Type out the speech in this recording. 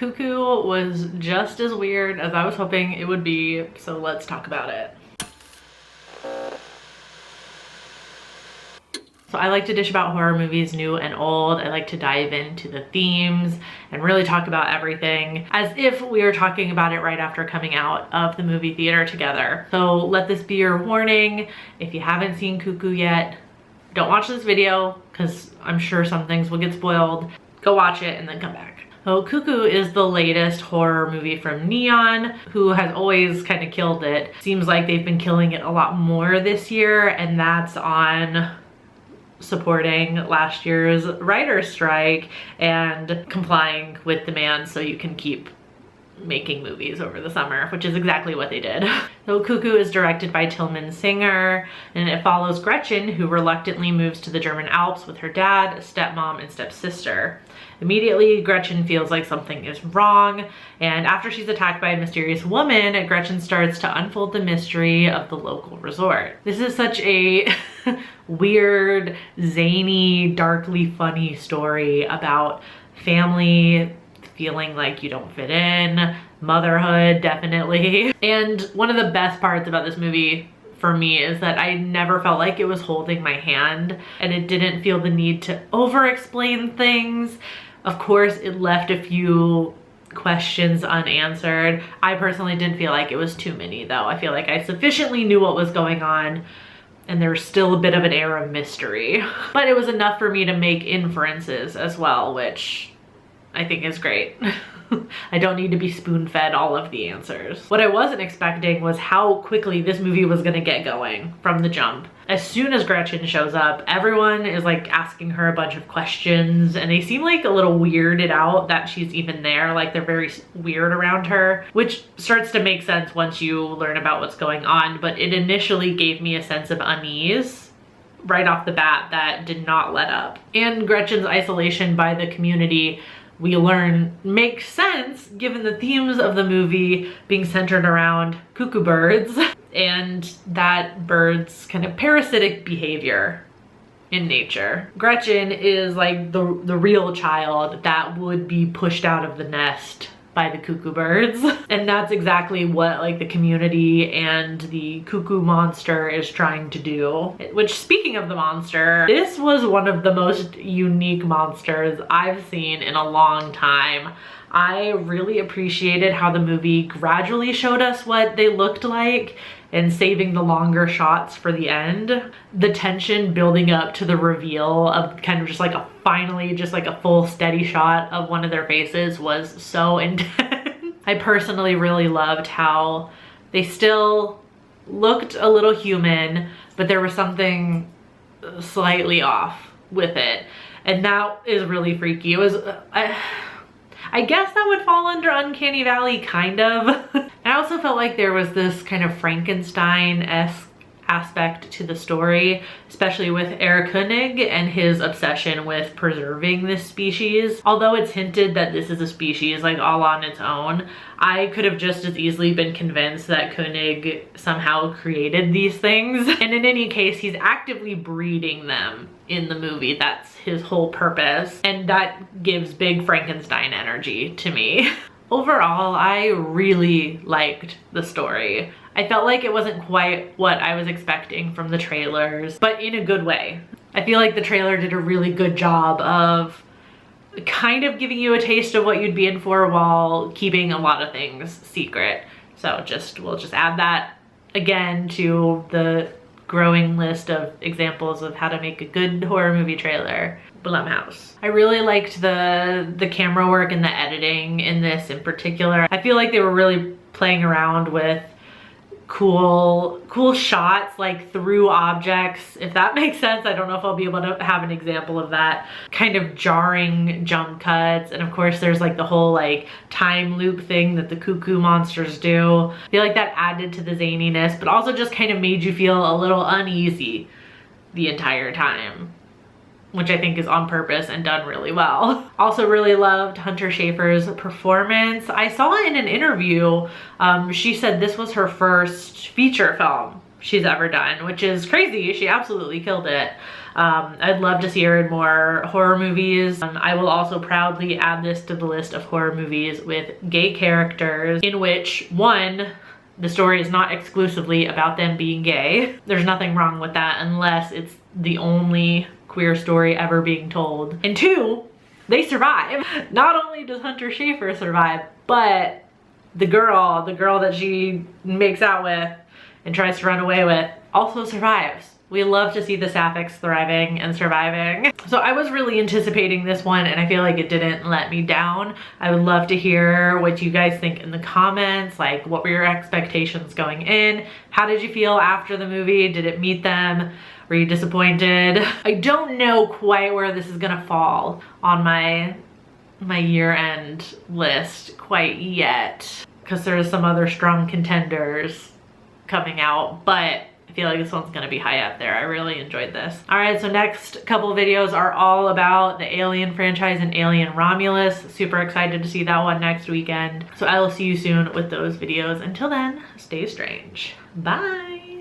Cuckoo was just as weird as I was hoping it would be, so let's talk about it. So I like to dish about horror movies new and old. I like to dive into the themes and really talk about everything as if we were talking about it right after coming out of the movie theater together. So let this be your warning. If you haven't seen Cuckoo yet, don't watch this video because I'm sure some things will get spoiled. Go watch it and then come back. So Cuckoo is the latest horror movie from Neon, who has always kind of killed it. Seems like they've been killing it a lot more this year, and that's on supporting last year's writer's strike and complying with demands so you can keep making movies over the summer, which is exactly what they did. So Cuckoo is directed by Tillman Singer, and it follows Gretchen, who reluctantly moves to the German Alps with her dad, stepmom, and stepsister. Immediately, Gretchen feels like something is wrong, and after she's attacked by a mysterious woman, Gretchen starts to unfold the mystery of the local resort. This is such a weird, zany, darkly funny story about family, feeling like you don't fit in, motherhood, definitely. And one of the best parts about this movie for me is that I never felt like it was holding my hand, and it didn't feel the need to over-explain things. Of course, it left a few questions unanswered. I personally didn't feel like it was too many though. I feel like I sufficiently knew what was going on, and there's still a bit of an air of mystery. But it was enough for me to make inferences as well, which I think is great. I don't need to be spoon-fed all of the answers. What I wasn't expecting was how quickly this movie was gonna get going from the jump. As soon as Gretchen shows up, everyone is like asking her a bunch of questions, and they seem like a little weirded out that she's even there. Like they're very weird around her, which starts to make sense once you learn about what's going on, but it initially gave me a sense of unease right off the bat that did not let up. And Gretchen's isolation by the community, we learn, makes sense given the themes of the movie being centered around cuckoo birds and that bird's kind of parasitic behavior in nature. Gretchen is like the real child that would be pushed out of the nest by the cuckoo birds. And that's exactly what like the community and the cuckoo monster is trying to do. Which, speaking of the monster, this was one of the most unique monsters I've seen in a long time. I really appreciated how the movie gradually showed us what they looked like and saving the longer shots for the end. The tension building up to the reveal of kind of just like a finally just like a full steady shot of one of their faces was so intense. I personally really loved how they still looked a little human, but there was something slightly off with it. And that is really freaky. It was, I guess that would fall under Uncanny Valley, kind of. I also felt like there was this kind of Frankenstein-esque aspect to the story, especially with Erich Koenig and his obsession with preserving this species. Although it's hinted that this is a species like all on its own, I could have just as easily been convinced that Koenig somehow created these things. And in any case, he's actively breeding them in the movie. That's his whole purpose. And that gives big Frankenstein energy to me. Overall, I really liked the story. I felt like it wasn't quite what I was expecting from the trailers, but in a good way. I feel like the trailer did a really good job of kind of giving you a taste of what you'd be in for while keeping a lot of things secret. So we'll just add that again to the growing list of examples of how to make a good horror movie trailer. Blumhouse. I really liked the camera work and the editing in this in particular. I feel like they were really playing around with cool shots like through objects, if that makes sense. I don't know if I'll be able to have an example of that. Kind of jarring jump cuts, and of course there's like the whole like time loop thing that the cuckoo monsters do. I feel like that added to the zaniness, but also just kind of made you feel a little uneasy the entire time, which I think is on purpose and done really well. Also really loved Hunter Schafer's performance. I saw in an interview, she said this was her first feature film. she's ever done, which is crazy. She absolutely killed it. I'd love to see her in more horror movies. I will also proudly add this to the list of horror movies with gay characters in which, one, the story is not exclusively about them being gay. There's nothing wrong with that unless it's the only queer story ever being told. And two, they survive. Not only does Hunter Schafer survive, but the girl that she makes out with and tries to run away with also survives. We love to see the sapphics thriving and surviving. So I was really anticipating this one and I feel like it didn't let me down. I would love to hear what you guys think in the comments. Like, what were your expectations going in? How did you feel after the movie? Did it meet them? Were you disappointed? I don't know quite where this is gonna fall on my year-end list quite yet, because there's some other strong contenders coming out, but I feel like this one's gonna be high up there. I really enjoyed this. All right, so next couple videos are all about the Alien franchise and Alien Romulus. Super excited to see that one next weekend. So I will see you soon with those videos. Until then, stay strange. Bye.